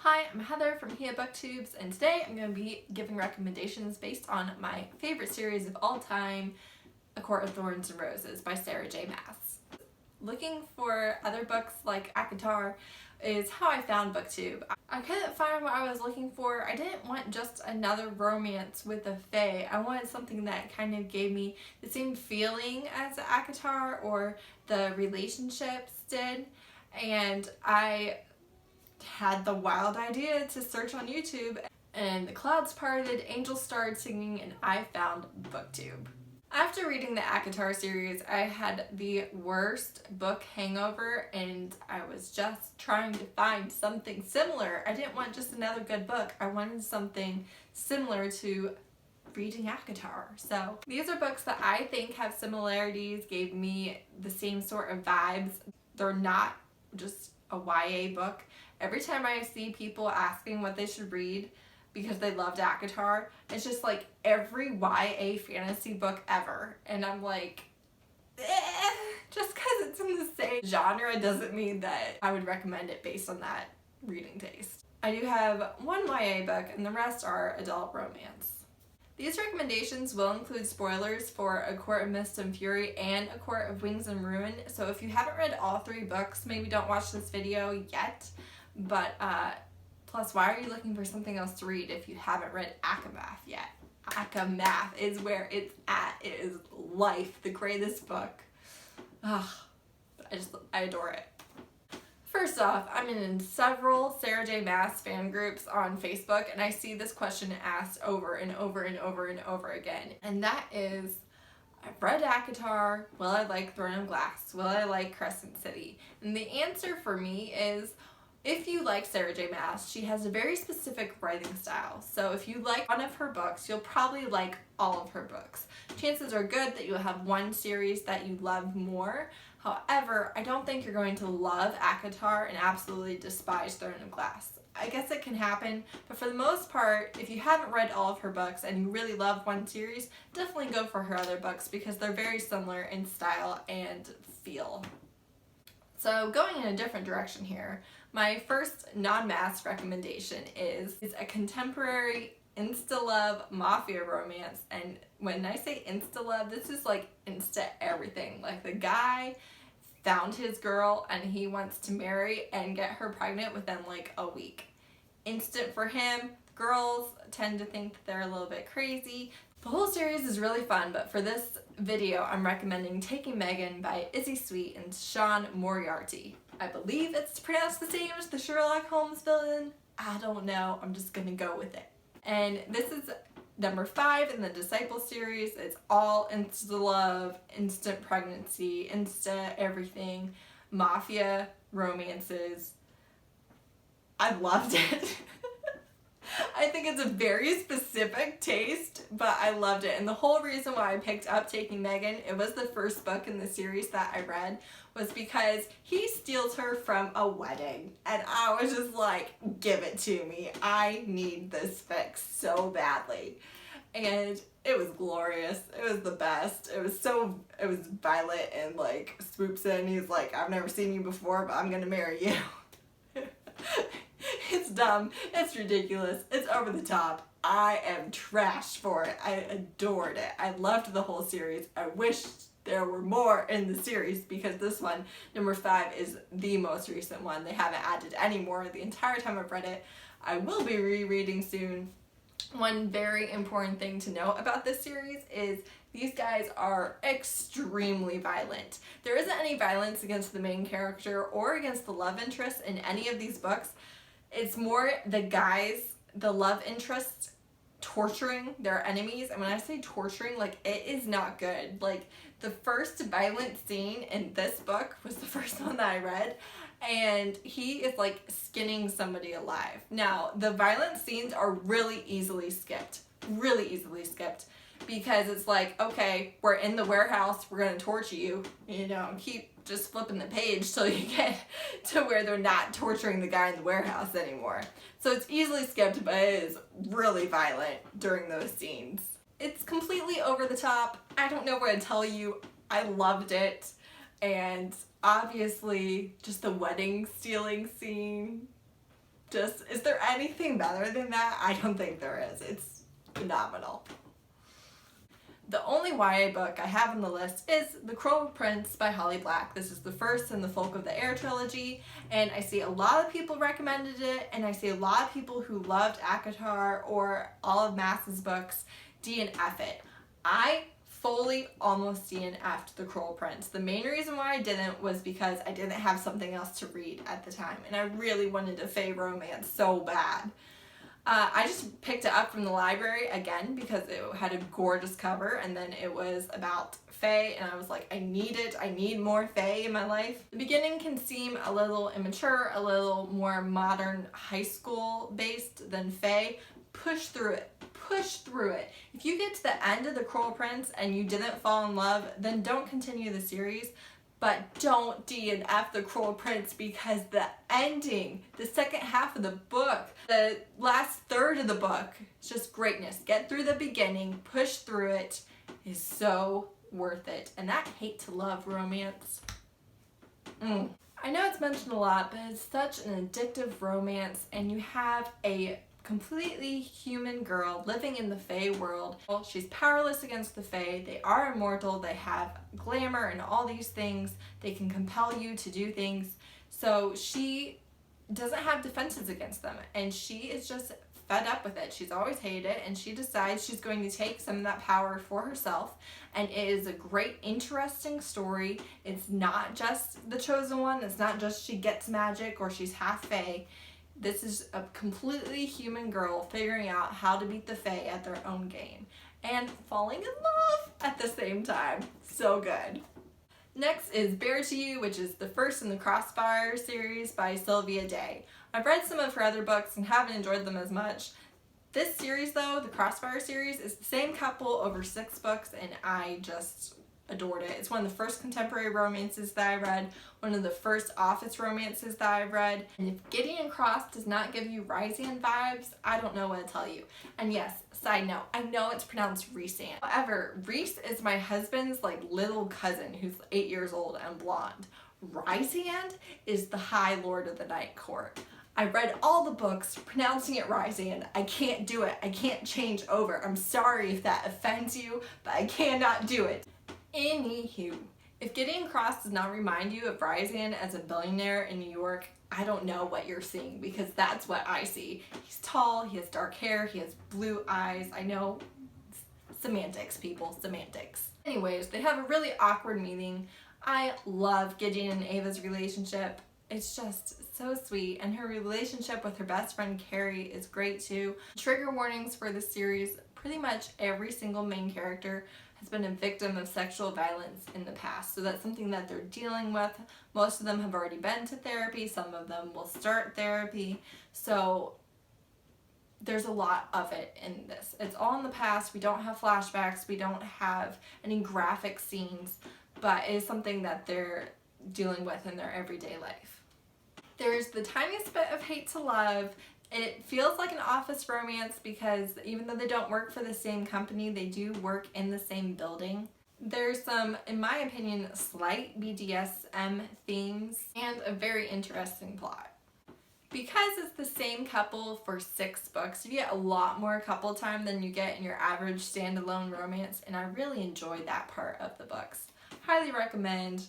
Hi, I'm Heather from Thea Booktubes, and today I'm going to be giving recommendations based on my favorite series of all time, A Court of Thorns and Roses by Sarah J. Maas. Looking for other books like ACOTAR is how I found BookTube. I couldn't find what I was looking for. I didn't want just another romance with a fae. I wanted something that kind of gave me the same feeling as ACOTAR or the relationships did, and I had the wild idea to search on YouTube, and the clouds parted, angels started singing, and I found BookTube. After reading the ACOTAR series, I had the worst book hangover, and I was just trying to find something similar. I didn't want just another good book. I wanted something similar to reading ACOTAR. So these are books that I think have similarities, gave me the same sort of vibes. They're not just a YA book. Every time I see people asking what they should read because they loved ACOTAR, it's just like every YA fantasy book ever. And I'm like, just because it's in the same genre doesn't mean that I would recommend it based on that reading taste. I do have one YA book and the rest are adult romance. These recommendations will include spoilers for A Court of Mist and Fury and A Court of Wings and Ruin, so if you haven't read all three books, maybe don't watch this video yet. But plus, why are you looking for something else to read if you haven't read Acomaf yet? Acomaf is where it's at. It is life, the greatest book. Ugh, I adore it. First off, I'm in several Sarah J. Maas fan groups on Facebook, and I see this question asked over and over and over and over again. And that is, I've read ACOTAR, will I like Throne of Glass? Will I like Crescent City? And the answer for me is, if you like Sarah J. Maas, she has a very specific writing style. So if you like one of her books, you'll probably like all of her books. Chances are good that you'll have one series that you love more. However, I don't think you're going to love ACOTAR and absolutely despise Throne of Glass. I guess it can happen, but for the most part, if you haven't read all of her books and you really love one series, definitely go for her other books because they're very similar in style and feel. So going in a different direction here, my first non-Maas recommendation is a contemporary insta-love mafia romance. And when I say insta-love, this is like insta everything. Like the guy found his girl and he wants to marry and get her pregnant within like a week. Instant for him. Girls tend to think that they're a little bit crazy. The whole series is really fun, but for this video, I'm recommending Taking Meghan by Izzy Sweet and Sean Moriarty. I believe it's pronounced the same as the Sherlock Holmes villain. I don't know. I'm just gonna go with it. And this is number 5 in the Disciple series. It's all instant love, instant pregnancy, instant everything, mafia romances. I loved it. I think it's a very specific taste, but I loved it. And the whole reason why I picked up Taking Meghan, it was the first book in the series that I read, was because he steals her from a wedding. And I was just like, give it to me. I need this fix so badly. And it was glorious. It was the best. It was Violet and like swoops in. He's like, I've never seen you before, but I'm gonna marry you. It's dumb, it's ridiculous, it's over the top. I am trashed for it. I adored it. I loved the whole series. I wish there were more in the series because this one, number 5, is the most recent one. They haven't added any more the entire time I've read it. I will be rereading soon. One very important thing to know about this series is these guys are extremely violent. There isn't any violence against the main character or against the love interest in any of these books. It's more the guys, the love interest, torturing their enemies. And when I say torturing, like, it is not good. Like, the first violent scene in this book was the first one that I read, and he is like skinning somebody alive. Now, the violent scenes are really easily skipped, because it's like, okay, we're in the warehouse, we're gonna torture you, you know, keep just flipping the page till you get to where they're not torturing the guy in the warehouse anymore. So it's easily skipped, but it is really violent during those scenes. It's completely over the top. I don't know what to tell you. I loved it. And obviously, just the wedding stealing scene, Just, is there anything better than that? I don't think there is. It's phenomenal. The only YA book I have on the list is The Cruel Prince by Holly Black. This is the first in the Folk of the Air trilogy, and I see a lot of people recommended it, and I see a lot of people who loved ACOTAR or all of Maas's books DNF it. I fully almost DNF'd The Cruel Prince. The main reason why I didn't was because I didn't have something else to read at the time, and I really wanted a fae romance so bad. I just picked it up from the library again because it had a gorgeous cover, and then it was about fae, and I was like, I need it. I need more fae in my life. The beginning can seem a little immature, a little more modern high school based than fae. Push through it. Push through it. If you get to the end of The Cruel Prince and you didn't fall in love, then don't continue the series. But don't DNF The Cruel Prince, because the ending, the second half of the book, the last third of the book, it's just greatness. Get through the beginning, push through it, is so worth it. And that hate to love romance. I know it's mentioned a lot, but it's such an addictive romance, and you have a completely human girl living in the fae world. She's powerless against the fae. They are immortal. They have glamour and all these things. They can compel you to do things. So she doesn't have defenses against them, and she is just fed up with it. She's always hated it, and she decides she's going to take some of that power for herself. And it is a great, interesting story. It's not just the chosen one. It's not just she gets magic or she's half fae. This is a completely human girl figuring out how to beat the fae at their own game and falling in love at the same time. So good. Next is Bare to You, which is the first in the Crossfire series by Sylvia Day. I've read some of her other books and haven't enjoyed them as much. This series though, the Crossfire series, is the same couple over 6 books, and I just adored it. It's one of the first contemporary romances that I read, one of the first office romances that I've read. And if Gideon Cross does not give you Ryzian vibes, I don't know what to tell you. And yes, side note, I know it's pronounced Rhysand. However, Rhys is my husband's little cousin who's 8 years old and blonde. Ryzian is the High Lord of the Night Court. I read all the books pronouncing it Ryzian. I can't do it. I can't change over. I'm sorry if that offends you, but I cannot do it. Anywho, if Gideon Cross does not remind you of Ryzian as a billionaire in New York, I don't know what you're seeing, because that's what I see. He's tall, he has dark hair, he has blue eyes. I know, semantics, people, semantics. Anyways, they have a really awkward meeting. I love Gideon and Ava's relationship. It's just so sweet, and her relationship with her best friend Carrie is great too. Trigger warnings for this series: pretty much every single main character has been a victim of sexual violence in the past, so that's something that they're dealing with. Most of them have already been to therapy, some of them will start therapy, so there's a lot of it in this. It's all in the past. We don't have flashbacks, we don't have any graphic scenes, but it is something that they're dealing with in their everyday life. There's the tiniest bit of hate to love. It feels like an office romance because even though they don't work for the same company, they do work in the same building. There's some, in my opinion, slight BDSM themes and a very interesting plot. Because it's the same couple for 6 books, you get a lot more couple time than you get in your average standalone romance, and I really enjoyed that part of the books. Highly recommend.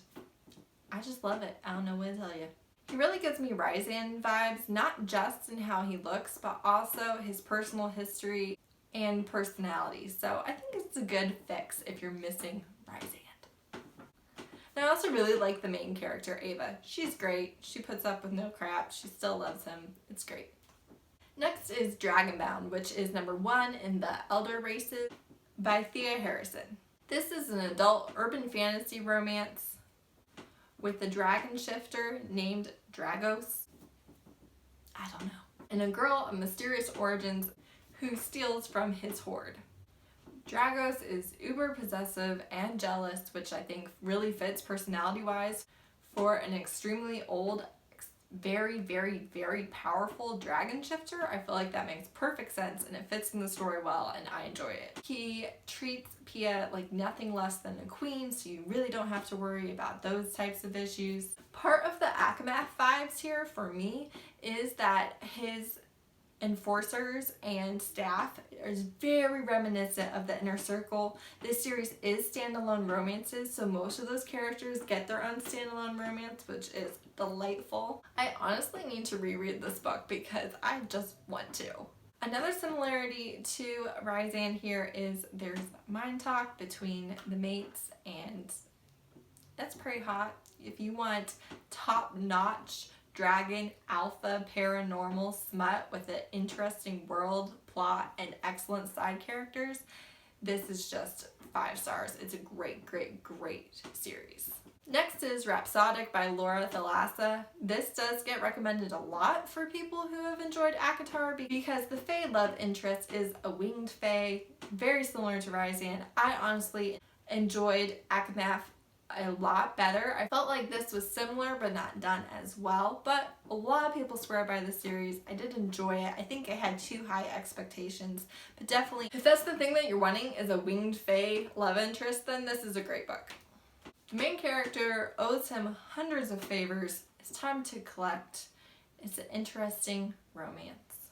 I just love it. I don't know what to tell you. He really gives me Ryzian vibes, not just in how he looks, but also his personal history and personality. So I think it's a good fix if you're missing Ryzian. And I also really like the main character, Ava. She's great. She puts up with no crap. She still loves him. It's great. Next is Dragonbound, which is #1 in the Elder Races by Thea Harrison. This is an adult urban fantasy romance with a dragon shifter named Dragos. I don't know. And a girl of mysterious origins who steals from his hoard. Dragos is uber possessive and jealous, which I think really fits personality-wise for an extremely old, very, very, very powerful dragon shifter. I feel like that makes perfect sense and it fits in the story well and I enjoy it. He treats Pia like nothing less than a queen, so you really don't have to worry about those types of issues. Part of the Acomaf vibes here for me is that his enforcers and staff is very reminiscent of the Inner Circle. This series is standalone romances, so most of those characters get their own standalone romance, which is delightful. I honestly need to reread this book because I just want to. Another similarity to Rhysand here is there's mind talk between the mates, and that's pretty hot. If you want top-notch dragon alpha paranormal smut with an interesting world plot and excellent side characters, this is just 5 stars. It's a great, great, great series. Next is Rhapsodic by Thalassa. This does get recommended a lot for people who have enjoyed ACOTAR because the Fae love interest is a winged Fae, very similar to Rhysand. I honestly enjoyed Acomaf a lot better. I felt like this was similar but not done as well, but a lot of people swear by the series. I did enjoy it. I think I had too high expectations, but definitely if that's the thing that you're wanting is a winged Fae love interest, then this is a great book. The main character owes him hundreds of favors. It's time to collect. It's an interesting romance.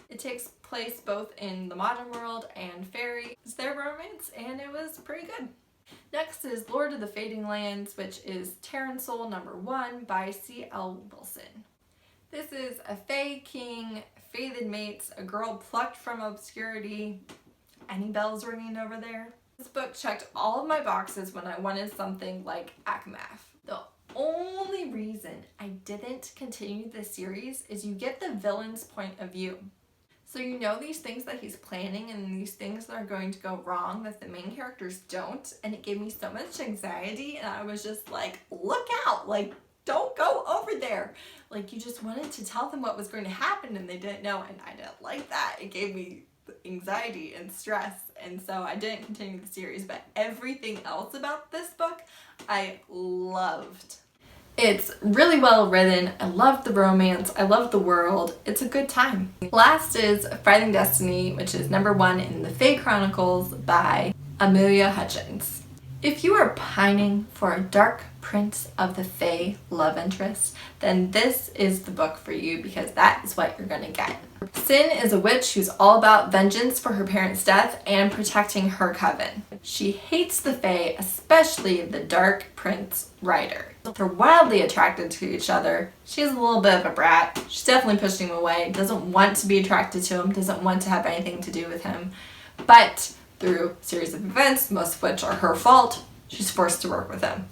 It takes place both in the modern world and fairy. It's their romance and it was pretty good. Next is Lord of the Fading Lands, which is Tauren Soul #1 by C.L. Wilson. This is a Fae king, fated mates, a girl plucked from obscurity. Any bells ringing over there? This book checked all of my boxes when I wanted something like Acomaf. The only reason I didn't continue this series is you get the villain's point of view. So you know these things that he's planning and these things that are going to go wrong that the main characters don't, and it gave me so much anxiety and I was just like, look out, like don't go over there. Like you just wanted to tell them what was going to happen and they didn't know, and I didn't like that. It gave me anxiety and stress, and so I didn't continue the series, but everything else about this book I loved. It's really well written. I love the romance. I love the world. It's a good time. Last is Fighting Destiny, which is #1 in the Fae Chronicles by Amelia Hutchins. If you are pining for a dark prince of the Fae love interest, then this is the book for you because that is what you're gonna get. Sin is a witch who's all about vengeance for her parents' death and protecting her coven. She hates the Fae, especially the Dark Prince Ryder. They're wildly attracted to each other. She's a little bit of a brat. She's definitely pushing him away, doesn't want to be attracted to him, doesn't want to have anything to do with him. But through a series of events, most of which are her fault, she's forced to work with him.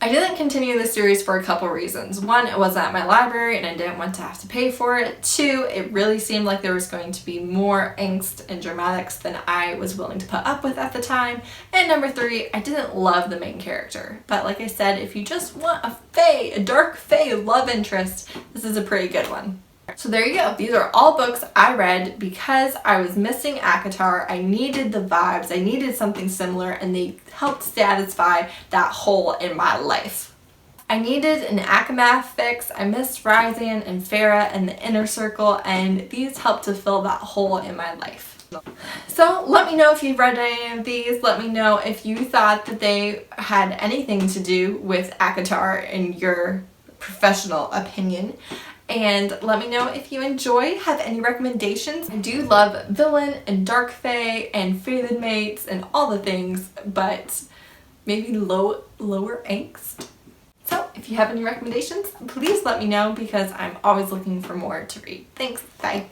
I didn't continue the series for a couple reasons. 1, it wasn't at my library and I didn't want to have to pay for it. 2, it really seemed like there was going to be more angst and dramatics than I was willing to put up with at the time. And 3, I didn't love the main character. But like I said, if you just want a Fae, a dark Fae love interest, this is a pretty good one. So there you go. These are all books I read because I was missing ACOTAR. I needed the vibes. I needed something similar, and they helped satisfy that hole in my life. I needed an Acomaf fix. I missed Rhysand and Farah and the Inner Circle, and these helped to fill that hole in my life. So let me know if you've read any of these. Let me know if you thought that they had anything to do with ACOTAR in your professional opinion. And let me know if you have any recommendations. I do love villain and dark Fae and fated mates and all the things, but maybe lower angst. So if you have any recommendations, please let me know because I'm always looking for more to read. Thanks, bye.